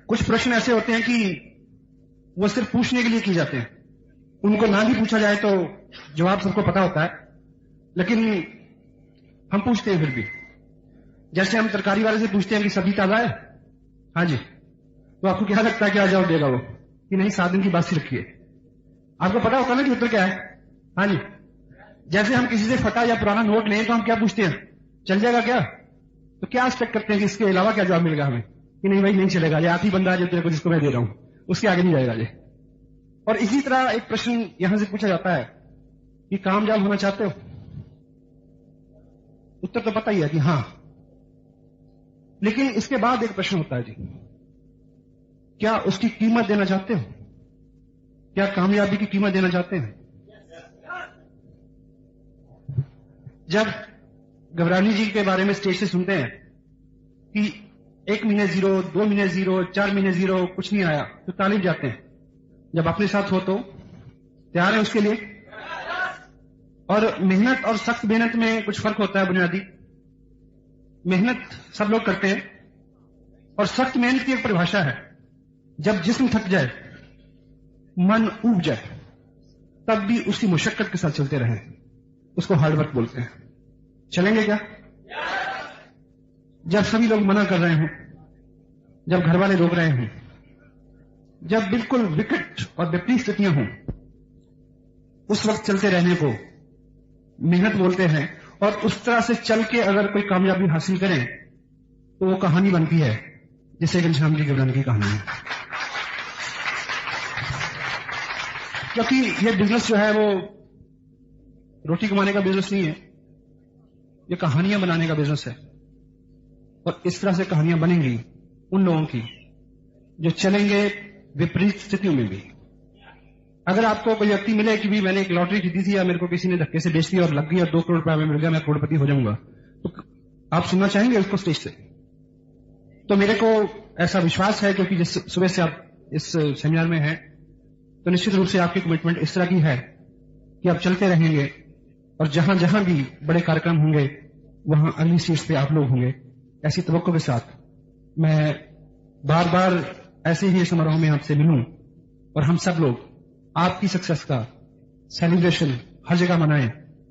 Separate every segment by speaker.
Speaker 1: کچھ پرشن ایسے ہوتے ہیں کہ وہ صرف پوچھنے کے لیے کیے جاتے ہیں، ان کو نہ بھی پوچھا جائے تو جواب سب کو پتا ہوتا ہے، لیکن ہم پوچھتے ہیں پھر بھی. جیسے ہم ترکاری والے سے پوچھتے ہیں کہ سبزی تازہ ہے، ہاں جی، تو آپ کو کیا لگتا ہے کیا جواب دے گا وہ؟ کہ نہیں 7 دن کی باسی رکھی ہے. آپ کو پتا ہوتا ہے نا کہ اتر کیا ہے. ہاں جی. جیسے ہم کسی سے پھٹا یا پرانا نوٹ لیں تو ہم کیا پوچھتے ہیں؟ چل جائے گا کیا؟ تو کیا ایکسپیکٹ کرتے ہیں کہ اس کے علاوہ کیا جواب ملے گا ہمیں؟ کہ نہیں بھائی نہیں چلے گا، یہ آخری بندہ ہے جو تیرے کو جس کو میں دے رہا ہوں، اس کے آگے نہیں جائے گا یہ. اور اسی طرح ایک پرشن یہاں سے پوچھا جاتا ہے کہ کامیاب ہونا چاہتے ہو؟ اتر تو پتہ ہی ہے کہ ہاں، لیکن اس کے بعد ایک پرشن ہوتا ہے جی، کیا اس کی قیمت دینا چاہتے ہو؟ کیا کامیابی کی قیمت دینا چاہتے ہیں؟ جب گھبرانی جی کے بارے میں اسٹیج سے سنتے ہیں کہ 1 مہینے 0، 2 مہینے 0، 4 مہینے 0، کچھ نہیں آیا تو طالب جاتے ہیں. جب اپنے ساتھ ہو تو تیار ہیں اس کے لیے؟ اور محنت اور سخت محنت میں کچھ فرق ہوتا ہے بنیادی. محنت سب لوگ کرتے ہیں اور سخت محنت کی ایک پریبھاشا ہے، جب جسم تھک جائے، من اوب جائے، تب بھی اسی مشقت کے ساتھ چلتے رہیں، اس کو ہارڈ ورک بولتے ہیں. چلیں گے کیا؟ جب سبھی لوگ منع کر رہے ہوں، جب گھر والے روک رہے ہوں، جب بالکل وکٹ اور بپریت استھتیاں ہوں، اس وقت چلتے رہنے کو محنت بولتے ہیں. اور اس طرح سے چل کے اگر کوئی کامیابی حاصل کریں تو وہ کہانی بنتی ہے جسے گھنشیام جی گھبرانی کی کہانی ہے. کیونکہ یہ بزنس جو ہے وہ روٹی کمانے کا بزنس نہیں ہے، یہ کہانیاں بنانے کا بزنس ہے. اور اس طرح سے کہانیاں بنیں گی ان لوگوں کی جو چلیں گے وپریت استھتیوں میں بھی. اگر آپ کو کوئی ویکتی ملے کہ بھی میں نے ایک لاٹری خریدی تھی یا میرے کو کسی نے دھکے سے بیچ دیا اور لگ گئی اور 2 کروڑ روپیہ میں مل گیا، میں کروڑپتی ہو جاؤں گا، تو آپ سننا چاہیں گے اس کو اسٹیج سے؟ تو میرے کو ایسا وشواس ہے کیونکہ جس صبح سے آپ اس سیمینار میں ہیں تو نشچت روپ سے آپ کی کمٹمنٹ اس طرح کی ہے کہ آپ چلتے رہیں گے اور جہاں جہاں بھی بڑے کارکرم ہوں گے وہاں اگلی سیٹ پہ آپ لوگ ہوں گے. ایسی توقع کے ساتھ میں بار بار ایسے ہی سماروہ میں آپ سے ملوں اور ہم سب لوگ آپ کی سکسیس کا سیلیبریشن ہر جگہ منائیں،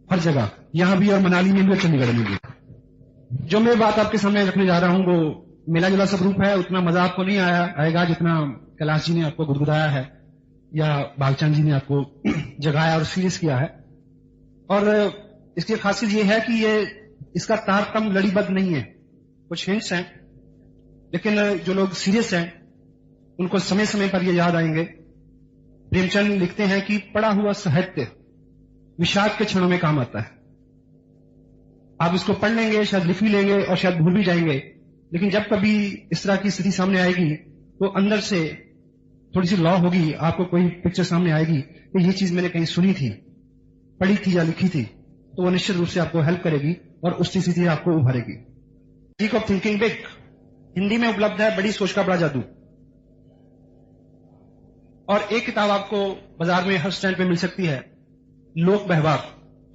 Speaker 1: ہر جگہ، یہاں بھی اور منالی میں بھی اور چنڈی گڑھ میں بھی. جو میں بات آپ کے سامنے رکھنے جا رہا ہوں وہ میلا جلا سب روپ ہے. اتنا مزہ آپ کو نہیں آئے گا جتنا کیلاش جی نے آپ کو گدگدایا ہے یا باغچان جی نے آپ کو جگایا اور سیریس کیا ہے. اور اس کی خاصیت یہ ہے کہ یہ اس کا تارتم لڑی بد نہیں ہے، کچھ ہنٹس ہیں، لیکن جو لوگ سیریس ہیں ان کو سمے سمے پر یہ یاد آئیں گے. پریم چند لکھتے ہیں کہ پڑھا ہوا ساہتیہ وشاد کے چھڑوں میں کام آتا ہے. آپ اس کو پڑھ لیں گے، شاید لکھ بھی لیں گے اور شاید بھول بھی جائیں گے، لیکن جب کبھی اس طرح کی استھتی سامنے آئے گی تو اندر سے تھوڑی سی لا ہوگی، آپ کو کوئی پکچر سامنے آئے گی کہ یہ چیز میں نے کہیں سنی تھی، پڑھی تھی یا لکھی تھی، تو وہ نشچت روپ سے آپ کو ہیلپ کرے گی اور اس چیز سے آپ کو ابھارے گی. Magic of thinking big Hindi میں اپلبدھ ہے، بڑی سوچ کا بڑا جادو. اور ایک کتاب آپ کو بازار میں ہر سٹینڈ پہ مل سکتی ہے، look behaviour,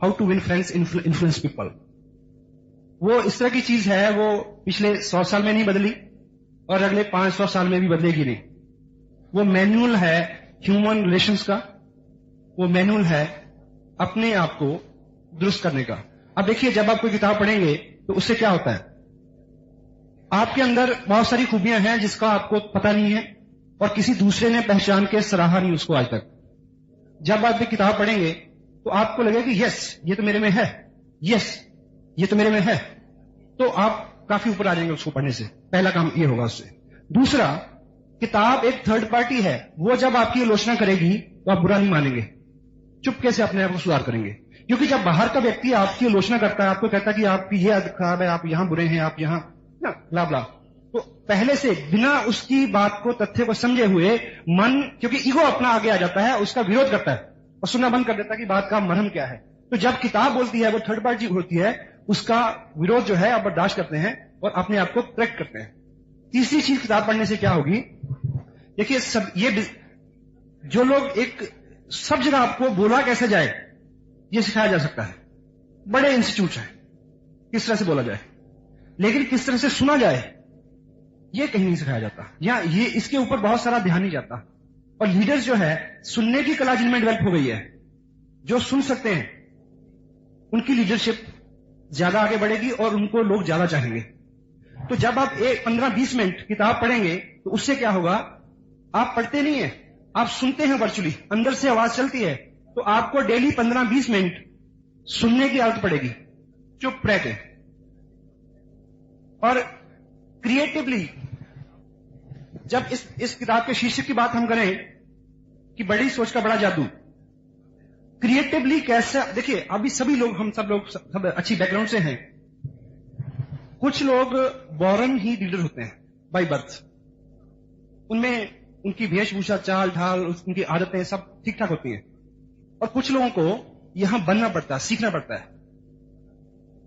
Speaker 1: how to win friends influence people. وہ اس طرح کی چیز ہے، وہ پچھلے 100 سال میں نہیں بدلی اور اگلے 500 سال میں بھی بدلے گی نہیں. وہ مینول ہے ہیومن ریلیشنز کا، وہ مینول ہے اپنے آپ کو درست کرنے کا. اب دیکھیے جب آپ کوئی کتاب پڑھیں گے تو اس سے کیا ہوتا ہے، آپ کے اندر بہت ساری خوبیاں ہیں جس کا آپ کو پتہ نہیں ہے اور کسی دوسرے نے پہچان کے سراہا نہیں اس کو آج تک. جب آپ یہ کتاب پڑھیں گے تو آپ کو لگے کہ یس یہ تو میرے میں ہے، یس یہ تو میرے میں ہے، تو آپ کافی اوپر آ جائیں گے اس کو پڑھنے سے. پہلا کام یہ ہوگا اس سے. دوسرا، کتاب ایک تھرڈ پارٹی ہے، وہ جب آپ کی آلوچنا کرے گی تو آپ برا نہیں مانیں گے، چپکے سے اپنے آپ کو سدھار کریں گے. کیونکہ جب باہر کا ویکتی آپ کی آلوچنا کرتا ہے، آپ کو کہتا ہے کہ آپ کی یہ عادت خراب ہے، آپ یہاں برے ہیں، آپ یہاں بلا بلا، تو پہلے سے بنا اس کی بات کو تتھے کو سمجھے ہوئے من، کیونکہ ایگو اپنا آگے آ جاتا ہے، اس کا ویروਧ کرتا ہے اور سننا بند کر دیتا ہے کہ بات کا مرہم کیا ہے. تو جب کتاب بولتی ہے وہ تھرڈ پارٹی ہوتی ہے، اس کا ویروਧ جو ہے آپ برداشت کرتے ہیں اور اپنے آپ کو کریکٹ کرتے ہیں. تیسری چیز کتاب پڑھنے سے کیا ہوگی، دیکھیے یہ جو لوگ ایک سب جگہ آپ کو بولا کیسے جائے یہ سکھایا جا سکتا ہے، بڑے انسٹیٹیوٹ ہیں کس طرح سے بولا جائے، لیکن کس طرح سے سنا جائے یہ کہیں نہیں سکھایا جاتا، یا یہ اس کے اوپر بہت سارا دھیان نہیں جاتا. اور لیڈرز جو ہے سننے کی کلا جن میں ڈیولپ ہو گئی ہے، جو سن سکتے ہیں ان کی لیڈرشپ زیادہ آگے بڑھے گی اور ان کو لوگ زیادہ چاہیں گے. تو جب آپ 15-20 منٹ کتاب پڑھیں گے تو اس سے کیا ہوگا، آپ پڑھتے نہیں ہیں، آپ سنتے ہیں ورچولی، اندر سے آواز چلتی ہے. تو آپ کو ڈیلی 15-20 منٹ سننے کی عادت پڑے گی چپ رہ کے. اور کریٹیولی جب اس کتاب کے شیرشک کی بات ہم کریں کہ بڑی سوچ کا بڑا جادو، کریٹیولی کیسا، دیکھیے ابھی سب لوگ سب اچھی بیک گراؤنڈ سے ہیں. کچھ لوگ بورن ہی لیڈر ہوتے ہیں بائی برتھ، ان میں ان کی بھیش بھوشا، چال ڈھال، ان کی عادتیں سب ٹھیک ٹھاک ہوتی ہیں. اور کچھ لوگوں کو یہاں بننا پڑتا ہے، سیکھنا پڑتا ہے.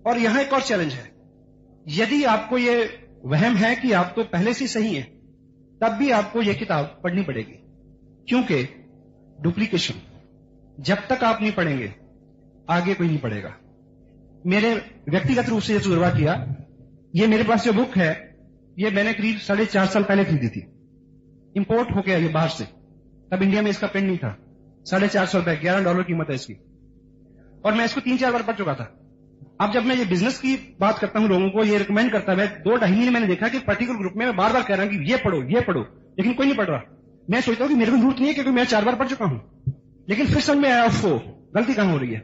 Speaker 1: اور یہاں ایک اور چیلنج ہے، یدی آپ کو یہ وہم ہے کہ آپ تو پہلے سے صحیح ہیں، تب بھی آپ کو یہ کتاب پڑھنی پڑے گی، کیونکہ ڈپلیکیشن جب تک آپ نہیں پڑھیں گے آگے کوئی نہیں پڑھے گا. میرے ویکتیگت روپ سے یہ تجربہ کیا، یہ میرے پاس جو بک ہے یہ میں نے قریب 4.5 سال پہلے خریدی تھی، امپورٹ ہو گیا یہ باہر سے، تب انڈیا میں اس کا پرنٹ نہیں تھا. 450 روپے، $11 قیمت ہے اس کی، اور میں اس کو 3-4 بار پڑھ چکا تھا. اب جب میں یہ بزنس کی بات کرتا ہوں، لوگوں کو یہ ریکمینڈ کرتا ہے، 2-2.5 مہینے میں نے دیکھا کہ پرٹیکولر گروپ میں بار بار کہہ رہا ہوں کہ یہ پڑھو، لیکن کوئی نہیں پڑھ رہا. میں سوچتا ہوں کہ میرے کو ضرورت نہیں ہے، کیونکہ میں 4 بار پڑھ چکا ہوں. لیکن پھر سمجھ میں آیا غلطی کہاں ہو رہی ہے.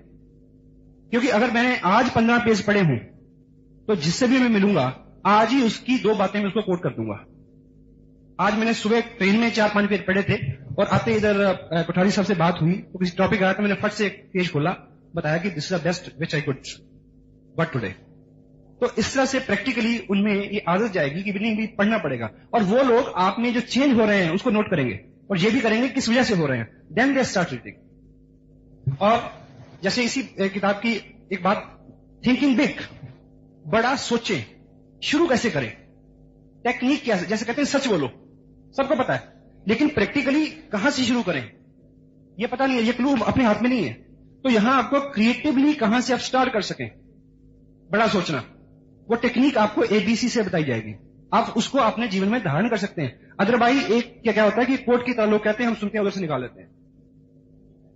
Speaker 1: کیونکہ اگر میں نے آج 15 پیج پڑھے ہوں تو جس سے بھی میں ملوں گا آج ہی اس کی 2 باتیں میں اس کو کوٹ کر دوں گا. آج میں نے صبح ٹرین میں 4-5 پیج پڑھے تھے، اور آتے ادھر کوٹھاری صاحب سے بات ہوئی تو کسی ٹاپک آیا تو میں نے فٹ سے ایک پیج کھولا، بتایا کہ this is the best which I could got today. تو اس طرح سے پریکٹیکلی ان میں یہ عادت جائے گی کہ بھی پڑھنا پڑے گا. اور وہ لوگ آپ میں جو چینج ہو رہے ہیں اس کو نوٹ کریں گے، اور یہ بھی کریں گے کس وجہ سے ہو رہے ہیں. دین دے اسٹارٹ ریڈنگ. اور جیسے اسی کتاب کی ایک بات، تھنکنگ بگ، بڑا سوچیں. شروع کیسے کریں، ٹیکنیک کیا، جیسے کہتے ہیں سچ بولو، سب کو پتا ہے، لیکن پریکٹیکلی کہاں سے شروع کریں یہ پتا نہیں ہے، یہ کلو اپنے ہاتھ میں نہیں ہے. تو یہاں آپ کو کریٹیولی کہاں سے آپ سٹارٹ کر سکیں بڑا سوچنا، وہ ٹیکنیک آپ کو ABC سے بتائی جائے گی. آپ اس کو اپنے جیون میں دھارن کر سکتے ہیں. ادروائز ایک کیا ہوتا ہے کہ کوٹ کی طرح لوگ کہتے ہیں، ہم سنتے ہیں ادھر سے نکال لیتے ہیں.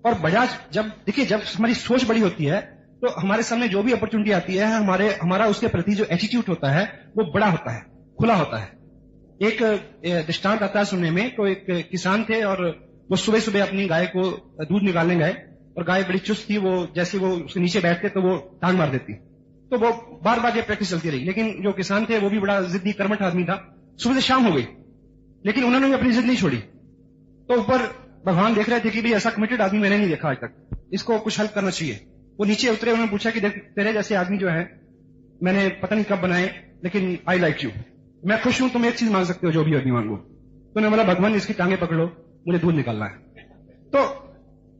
Speaker 1: اور بجاج جب ہماری سوچ بڑی ہوتی ہے تو ہمارے سامنے جو بھی اپرچونٹی آتی ہے، ہمارا اس کے پرتی جو ایٹیٹیوڈ ہوتا ہے وہ بڑا ہوتا ہے، کھلا ہوتا ہے. ایک دشتانت آتا ہے سننے میں، تو ایک کسان تھے اور وہ صبح صبح اپنی گائے کو دودھ نکالنے گئے، اور گائے بڑی چست تھی، وہ جیسے وہ اس کے نیچے بیٹھتے تو وہ ٹانگ مار دیتی. تو وہ بار بار یہ پریکٹس چلتی رہی. لیکن جو کسان تھے وہ بھی بڑا ضدی کرمٹ آدمی تھا. صبح سے شام ہو گئی لیکن انہوں نے بھی اپنی ضد نہیں چھوڑی. تو اوپر بھگوان دیکھ رہے تھے کہ بھی ایسا کمیٹڈ آدمی میں نے نہیں دیکھا آج تک، اس کو کچھ ہیلپ کرنا چاہیے. وہ نیچے اترے، انہوں نے پوچھا کہ دیکھ تیرے جیسے آدمی جو ہے میں نے پتہ نہیں کب بنائے، لیکن آئی لائک یو، میں خوش ہوں، تم ایک چیز مانگ سکتے ہو جو بھی آدمی مانگو. تو نے بولا بھگوان اس کی ٹانگیں پکڑو، مجھے دودھ نکالنا ہے. تو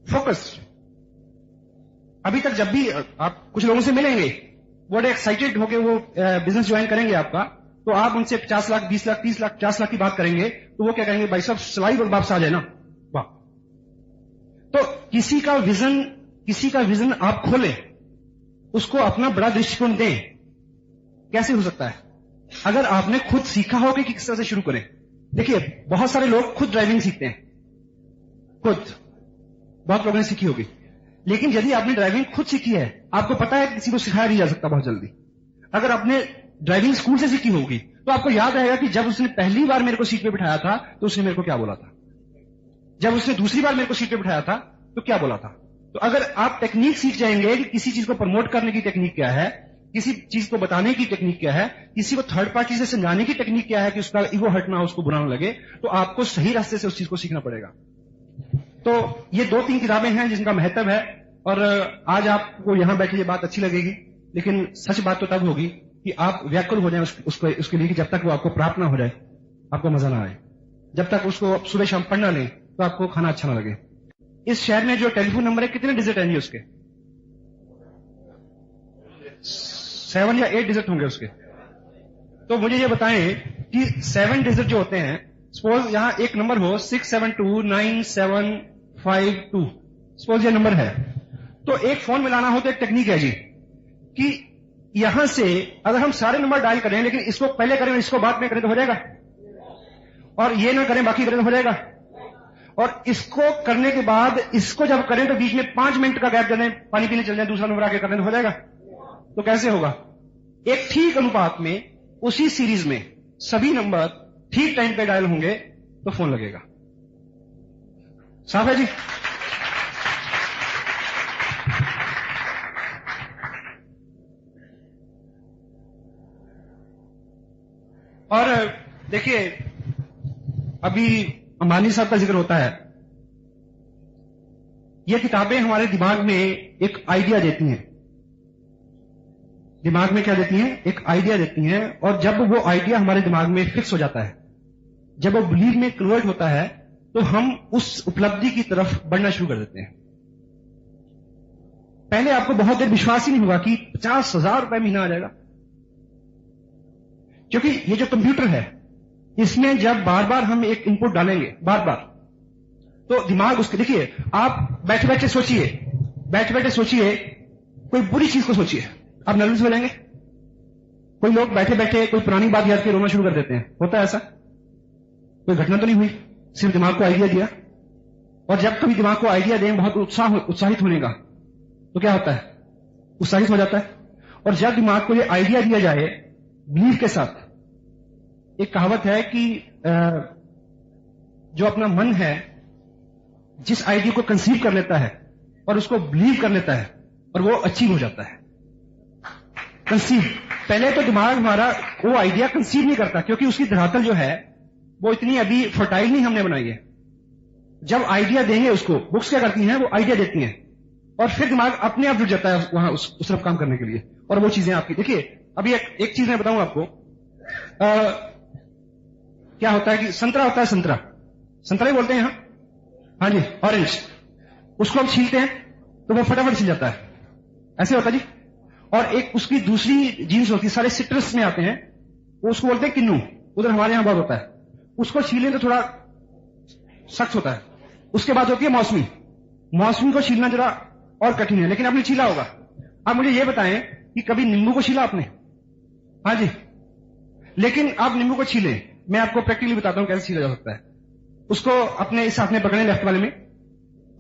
Speaker 1: فوکس. ابھی تک جب بھی آپ کچھ لوگوں سے ملیں گے بڑے ایکسائٹیڈ ہو کے وہ بزنس جوائن کریں گے آپ کا، تو آپ ان سے 50 لاکھ 20 لاکھ 30 لاکھ 50 لاکھ کی بات کریں گے تو وہ کیا کہیں گے، بھائی صاحب سلائی اور واپس آ جائے نا. واہ. تو کسی کا ویژن آپ کھولیں، اس کو اپنا بڑا درشٹیکون دیں. کیسے ہو سکتا ہے؟ اگر آپ نے خود سیکھا ہو کہ کس طرح سے شروع کریں. دیکھیے بہت سارے لوگ خود ڈرائیونگ سیکھتے ہیں، خود بہت لوگوں نے سیکھی ہوگی، لیکن یدی آپ نے ڈرائیونگ خود سیکھی ہے، آپ کو پتا ہے کہ کسی کو سکھایا نہیں جا سکتا بہت جلدی. اگر آپ نے ڈرائیونگ اسکول سے سیکھی ہوگی تو آپ کو یاد رہے گا کہ جب اس نے پہلی بار میرے کو سیٹ پہ بٹھایا تھا تو اس نے میرے کو کیا بولا تھا، جب اس نے دوسری بار میرے کو سیٹ پہ بٹھایا تھا تو کیا بولا تھا. تو اگر آپ ٹیکنیک سیکھ جائیں گے کہ کسی چیز کو پروموٹ کرنے کی ٹیکنیک کیا ہے، کسی چیز کو بتانے کی ٹیکنیک کیا ہے، کسی کو تھرڈ پارٹی سے سمجھانے کی ٹیکنیک کیا ہے کہ اس کا ایگو ہٹنا، اس کو برا نہ لگے، تو آپ کو صحیح راستے سے اس چیز کو سیکھنا پڑے گا. تو یہ 2-3 کتابیں ہیں جن کا مہتو ہے. اور آج آپ کو یہاں بیٹھے یہ بات اچھی لگے گی، لیکن سچ بات تو تب ہوگی کہ آپ ویاکل ہو جائیں اس کے لیے، کہ جب تک وہ آپ کو پراپت نہ ہو جائے آپ کو مزہ نہ آئے. جب تک اس کو صبح شام پڑھنا لیں تو آپ کو کھانا اچھا نہ لگے. اس شہر میں جو ٹیلی فون نمبر ہے کتنے ڈیجٹ ہیں جی اس کے؟ 7 یا 8 ڈیجٹ ہوں گے اس کے. تو مجھے یہ بتائیں کہ 7 ڈیجٹ جو ہوتے ہیں، سپوز یہاں ایک نمبر ہو 672975 سپوز یہ نمبر ہے، تو ایک فون ملانا ہو تو ایک ٹیکنیک ہے جی کہ یہاں سے اگر ہم سارے نمبر ڈائل کریں لیکن اس کو پہلے کریں اس کو بعد میں کریں تو ہو جائے گا. اور یہ نہ کریں باقی کریں تو ہو جائے گا. اور اس کو کرنے کے بعد اس کو جب کریں تو بیچ میں 5 منٹ کا گیپ دے دیں, پانی پینے چل جائیں, دوسرا نمبر آ کے کر دیں تو ہو جائے گا. تو کیسے ہوگا؟ ایک ٹھیک انوپات میں اسی سیریز میں سبھی نمبر ٹھیک ٹائم پہ ڈائل ہوں گے تو فون لگے گا. صاف ہے جی؟ اور دیکھیے ابھی امبانی صاحب کا ذکر ہوتا ہے. یہ کتابیں ہمارے دماغ میں ایک آئیڈیا دیتی ہیں. دماغ میں کیا دیتی ہیں؟ ایک آئیڈیا دیتی ہیں. اور جب وہ آئیڈیا ہمارے دماغ میں فکس ہو جاتا ہے, جب وہ بلیو میں کنورٹ ہوتا ہے, تو ہم اس اپلبدھی کی طرف بڑھنا شروع کر دیتے ہیں. پہلے آپ کو بہت دیر وشواس ہی نہیں ہوگا کہ 50,000 روپے مہینہ آ جائے گا. کیونکہ یہ جو کمپیوٹر ہے اس میں جب بار بار ہم ایک ان پٹ ڈالیں گے بار بار, تو دماغ اس کے, دیکھیے آپ بیٹھے بیٹھے سوچیے کوئی بری چیز کو سوچیے, آپ نروس ہو جائیں گے. کوئی لوگ بیٹھے بیٹھے کوئی پرانی بات یاد کے رونا شروع کر دیتے ہیں. ہوتا ہے ایسا؟ کوئی گھٹنا تو نہیں ہوئی, صرف دماغ کو آئیڈیا دیا. اور جب کبھی دماغ کو آئیڈیا دیں بہت اتساہت ہونے کا, تو کیا ہوتا ہے؟ اتساہت ہو جاتا ہے. اور جب دماغ کو یہ آئیڈیا دیا جائے بلیف کے ساتھ, ایک کہاوت ہے کہ جو اپنا من ہے جس آئیڈیا کو کنسیو کر لیتا ہے اور اس کو بلیو کر لیتا ہے اور وہ اچیو ہو جاتا ہے. کنسیو, پہلے تو دماغ ہمارا وہ آئیڈیا کنسیو نہیں کرتا کیونکہ اس کی دھاتل جو ہے وہ اتنی ابھی فرٹائل نہیں ہم نے بنائی ہے. جب آئیڈیا دیں گے اس کو, بکس کیا کرتی ہیں, وہ آئیڈیا دیتی ہیں اور پھر دماغ اپنے آپ جڑ جاتا ہے وہاں اس طرف کام کرنے کے لیے. اور وہ چیزیں آپ کی, دیکھیے ابھی ایک چیز میں بتاؤں آپ کو, کیا ہوتا ہے کہ سنترا ہوتا ہے, سنترا ہی بولتے ہیں یہاں, ہاں جی, اورنج. اس کو ہم چھیلتے ہیں تو وہ فٹافٹ چھل جاتا ہے, ایسے ہوتا ہے جی. اور ایک اس کی دوسری جینس ہوتی ہے, سارے سٹرس میں آتے ہیں, وہ اس کو بولتے ہیں کنو, ادھر ہمارے یہاں بہت ہوتا ہے. اس کو چھیلیں تو تھوڑا سخت ہوتا ہے. اس کے بعد ہوتی ہے موسمی. موسمی کو چھیلنا ذرا اور کٹھن ہے, لیکن آپ نے چھیلا ہوگا. آپ مجھے یہ بتائیں کہ کبھی نیمبو کو چھیلا آپ نے؟ ہاں جی. لیکن آپ نیمبو کو چھیلیں, میں آپ کو پریکٹیکلی بتاتا ہوں کیسے چھیلا جا سکتا ہے. اس کو اپنے اس ہاتھ میں پکڑیں, لیفٹ والے میں,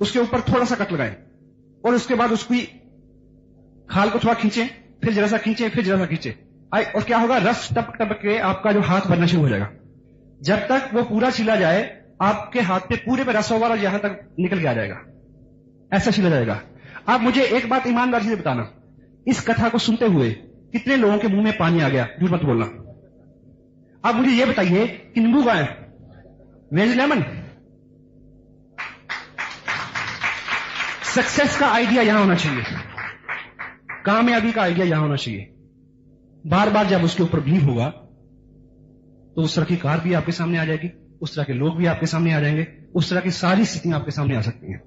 Speaker 1: اس کے اوپر تھوڑا سا کٹ لگائیں اور اس کے بعد اس کی کھال کو تھوڑا کھینچیں, پھر ذرا سا کھینچیں, پھر ذرا سا کھینچیں, اور کیا ہوگا, رس ٹپک ٹپک کے آپ کا جو ہاتھ بھرنا شروع ہو جائے گا. جب تک وہ پورا چھیلا جائے آپ کے ہاتھ پہ پورے پہ رس ہوگا اور یہاں تک نکل کے آ جائے گا. ایسا چھیلا جائے گا. آپ مجھے ایک بات ایمانداری سے بتانا, اس کتھا کو سنتے ہوئے کتنے لوگوں کے منہ میں پانی آ گیا؟ جھوٹ مت بولنا. آپ مجھے یہ بتائیے کہ نیمبو کا ہے, ویج لیمن. سکسیس کا آئیڈیا یہاں ہونا چاہیے, کامیابی کا آئیڈیا یہاں ہونا چاہیے. بار بار جب اس کے اوپر بلیو ہوگا تو اس طرح کی کار بھی آپ کے سامنے آ جائے گی, اس طرح کے لوگ بھی آپ کے سامنے آ جائیں گے, اس طرح کی ساری ستیاں آپ کے سامنے آ سکتی ہیں.